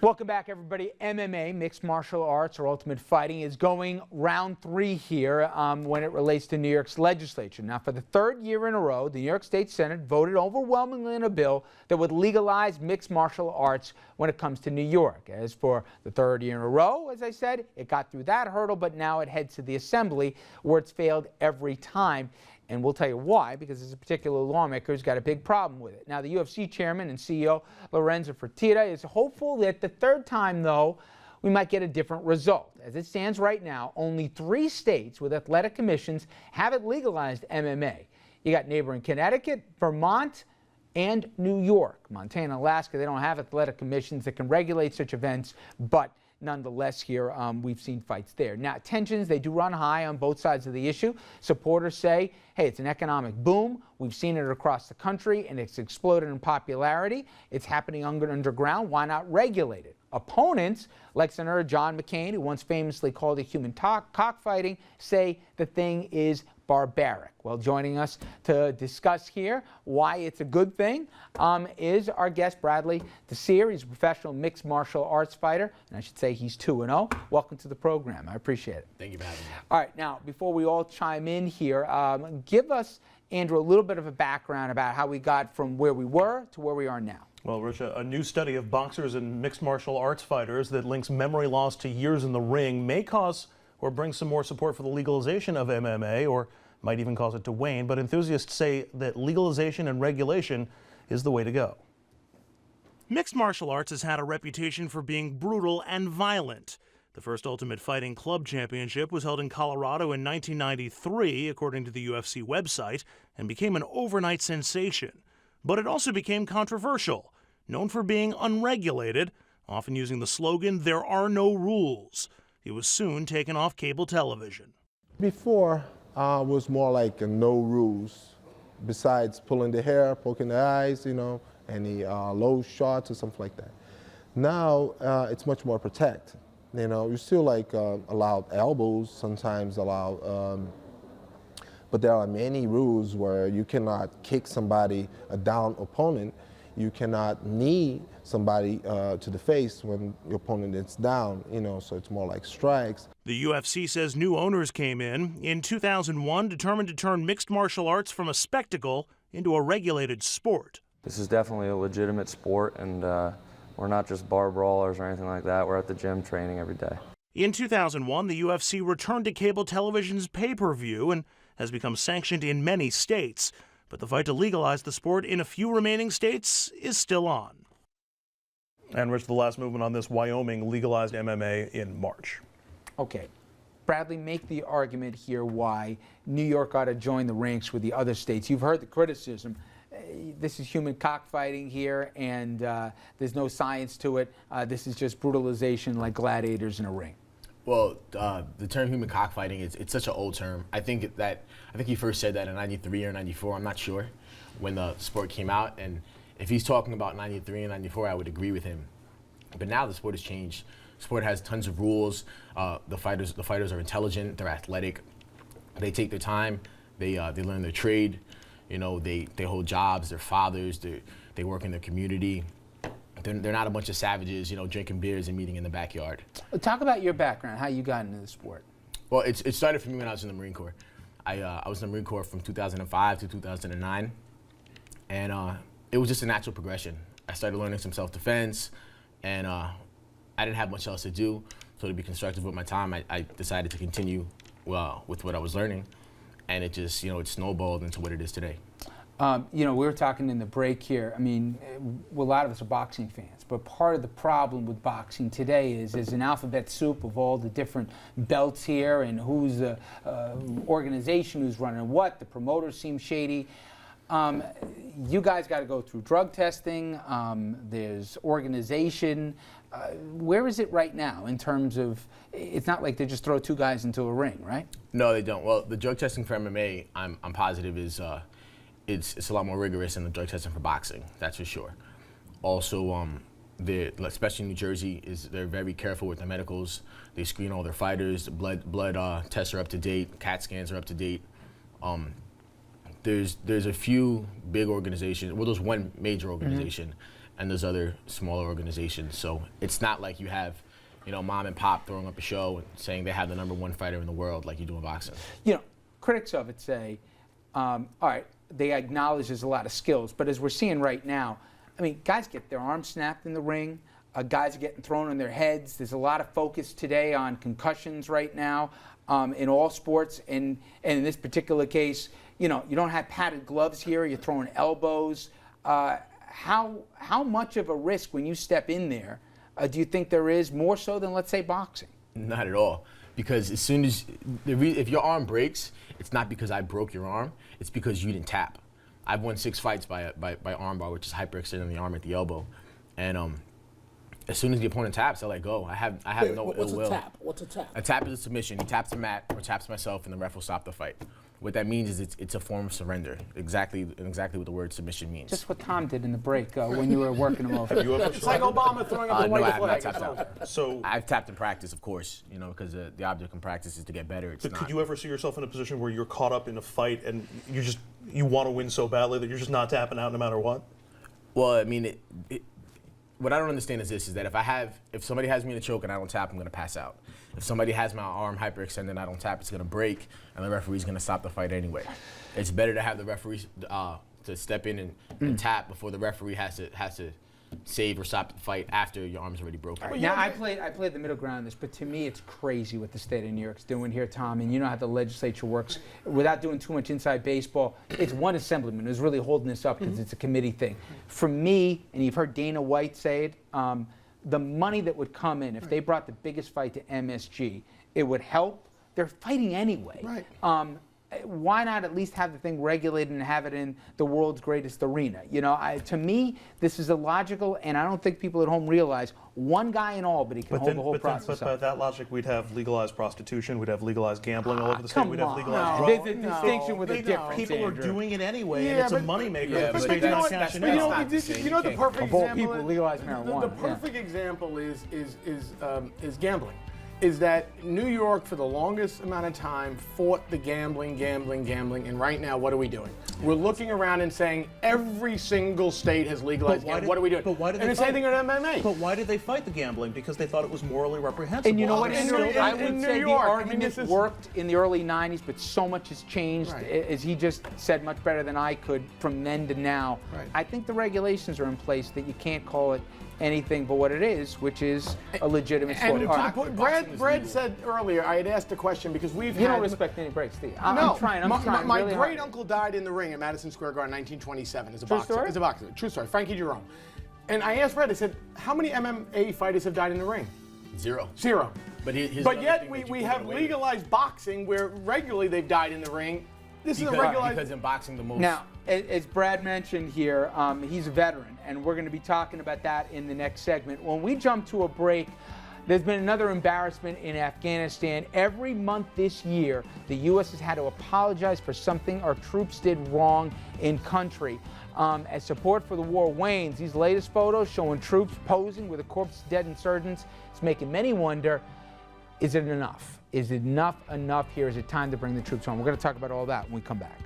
Welcome back, everybody. MMA, mixed martial arts or ultimate fighting, is going round 3 here when it relates to New York's legislature. Now, for the 3rd year in a row, the New York State Senate voted overwhelmingly in a bill that would legalize mixed martial arts when it comes to New York. As for the 3rd year in a row, as I said, it got through that hurdle, but now it heads to the Assembly, where it's failed every time. And we'll tell you why, because there's a particular lawmaker who's got a big problem with it. Now, the UFC chairman and CEO, Lorenzo Fertitta, is hopeful that the 3rd time, though, we might get a different result. As it stands right now, only 3 states with athletic commissions haven't legalized MMA. You got neighboring Connecticut, Vermont, and New York. Montana, Alaska, they don't have athletic commissions that can regulate such events, but nonetheless, here we've seen fights there. Now, tensions, they do run high on both sides of the issue. Supporters say, hey, it's an economic boom. We've seen it across the country, and it's exploded in popularity. It's happening underground. Why not regulate it? Opponents, like Senator John McCain, who once famously called it human cockfighting, say the thing is barbaric. Well, joining us to discuss here why it's a good thing is our guest, Bradley Desir. He's a professional mixed martial arts fighter, and I should say he's 2-0. Welcome to the program. I appreciate it. Thank you for having me. All right, now, before we all chime in here, give us, Andrew, a little bit of a background about how we got from where we were to where we are now. Well, Rich, a new study of boxers and mixed martial arts fighters that links memory loss to years in the ring may cause or bring some more support for the legalization of MMA, or might even cause it to wane, but enthusiasts say that legalization and regulation is the way to go. Mixed martial arts has had a reputation for being brutal and violent. The first Ultimate Fighting Club Championship was held in Colorado in 1993, according to the UFC website, and became an overnight sensation. But it also became controversial, known for being unregulated, often using the slogan, "There are no rules." It was soon taken off cable television. Before, was more like no rules, besides pulling the hair, poking the eyes, any low shots or something like that. Now, it's much more protected. You still allow elbows, sometimes allow, but there are many rules where you cannot kick somebody, a down opponent. You cannot knee somebody to the face when your opponent is down, so it's more like strikes. The UFC says new owners came in 2001, determined to turn mixed martial arts from a spectacle into a regulated sport. This is definitely a legitimate sport, and we're not just bar brawlers or anything like that. We're at the gym training every day. In 2001, the UFC returned to cable television's pay-per-view and has become sanctioned in many states. But the fight to legalize the sport in a few remaining states is still on. And Rich, the last movement on this, Wyoming legalized MMA in March. Okay. Bradley, make the argument here why New York ought to join the ranks with the other states. You've heard the criticism. This is human cockfighting here, and there's no science to it. This is just brutalization like gladiators in a ring. Well, the term human cockfighting it's such an old term. I think he first said that in '93 or '94. I'm not sure when the sport came out. And if he's talking about '93 and '94, I would agree with him. But now the sport has changed. The sport has tons of rules. The fighters are intelligent. They're athletic. They take their time. They learn their trade. They hold jobs. They're fathers. They work in their community. They're not a bunch of savages, drinking beers and meeting in the backyard. Talk about your background, how you got into the sport. Well, it started for me when I was in the Marine Corps. I was in the Marine Corps from 2005 to 2009, and it was just a natural progression. I started learning some self-defense, and I didn't have much else to do, so to be constructive with my time, I decided to continue with what I was learning, and it just, it snowballed into what it is today. We were talking in the break here. I mean, a lot of us are boxing fans, but part of the problem with boxing today is there's an alphabet soup of all the different belts here and who's the organization who's running what. The promoters seem shady. You guys got to go through drug testing. There's organization. Where is it right now in terms of, it's not like they just throw 2 guys into a ring, right? No, they don't. Well, the drug testing for MMA, I'm positive is it's a lot more rigorous than the drug testing for boxing, that's for sure. Also, especially in New Jersey, they're very careful with their medicals. They screen all their fighters. Blood tests are up to date. CAT scans are up to date. There's a few big organizations. Well, there's one major organization, and there's other smaller organizations. So it's not like you have, mom and pop throwing up a show and saying they have the #1 fighter in the world like you do in boxing. Critics of it say, all right, they acknowledge there's a lot of skills, but as we're seeing right now, I mean, guys get their arms snapped in the ring. Guys are getting thrown on their heads. There's a lot of focus today on concussions right now in all sports. And in this particular case, you don't have padded gloves here. You're throwing elbows. How much of a risk when you step in there do you think there is, more so than, let's say, boxing? Not at all. Because as soon as, if your arm breaks, it's not because I broke your arm. It's because you didn't tap. I've won 6 fights by armbar, which is hyperextending the arm at the elbow. And as soon as the opponent taps, I let go. I have no ill will. What's a tap? A tap is a submission. He taps the mat or taps myself, and the ref will stop the fight. What that means is it's a form of surrender. Exactly what the word submission means. Just what Tom did in the break when you were working him over. It's like Obama throwing up a No, white I have not flag. tapped out. So, I've tapped in practice, of course, because the object in practice is to get better. It's but not. could you ever see yourself in a position where you're caught up in a fight and you want to win so badly that you're just not tapping out no matter what? Well, I mean, what I don't understand is this: is that if somebody has me in a choke and I don't tap, I'm going to pass out. If somebody has my arm hyperextended and I don't tap, it's going to break, and the referee's going to stop the fight anyway. It's better to have the referee to step in and tap before the referee has to save or stop the fight after your arm's already broken. Now, I played the middle ground in this, but to me, it's crazy what the state of New York's doing here, Tom. And you know how the legislature works. Without doing too much inside baseball, it's one assemblyman who's really holding this up because it's a committee thing. For me, and you've heard Dana White say it, the money that would come in if they brought the biggest fight to MSG, it would help. They're fighting anyway. Right. Why not at least have the thing regulated and have it in the world's greatest arena? To me, this is illogical, and I don't think people at home realize one guy in Albany can hold the whole process But by up. that logic, we'd have legalized prostitution, we'd have legalized gambling all over the state, Come we'd have on. legalized There's drugs. a distinction with a No. difference, People are Andrew. doing it anyway, and Yeah, it's a but- moneymaker. Yeah, The but state's that's not not cashing the in. same. You It's know, not the same. you know the You perfect Of all example. people, legalize the marijuana. perfect example is gambling. Is that New York for the longest amount of time fought the gambling, and right now what are we doing? We're looking around and saying every single state has legalized gambling. What are we doing? But why did and they the same fight? thing with MMA. But why did they fight the gambling? Because they thought it was morally reprehensible. And you know what, In Andrew? New- I in would New say the York, I mean, argument this is- worked in the early 90s, but so much has changed, Right. as he just said much better than I could, from then to now. Right. I think the regulations are in place that you can't call it anything but what it is, which is a legitimate sport. And to All the right. point, boxing is Brad legal. said earlier, I had asked a question because we've You had don't respect any breaks, do you? No, I'm trying my really great hard. uncle died in the ring at Madison Square Garden in 1927 as a True boxer. story? As a boxer, true story. Frankie Jerome. And I asked Brad, I said, how many MMA fighters have died in the ring? 0. 0. But here's But another yet thing we that you can have get away with. legalized boxing where regularly they've died in the ring. This is a regularized. Because in boxing, the most. Now, as Brad mentioned here, he's a veteran, and we're going to be talking about that in the next segment. When we jump to a break, there's been another embarrassment in Afghanistan. Every month this year, the U.S. has had to apologize for something our troops did wrong in country. As support for the war wanes, these latest photos showing troops posing with the corpses of dead insurgents, it's making many wonder, is it enough? Is it enough here? Is it time to bring the troops home? We're going to talk about all that when we come back.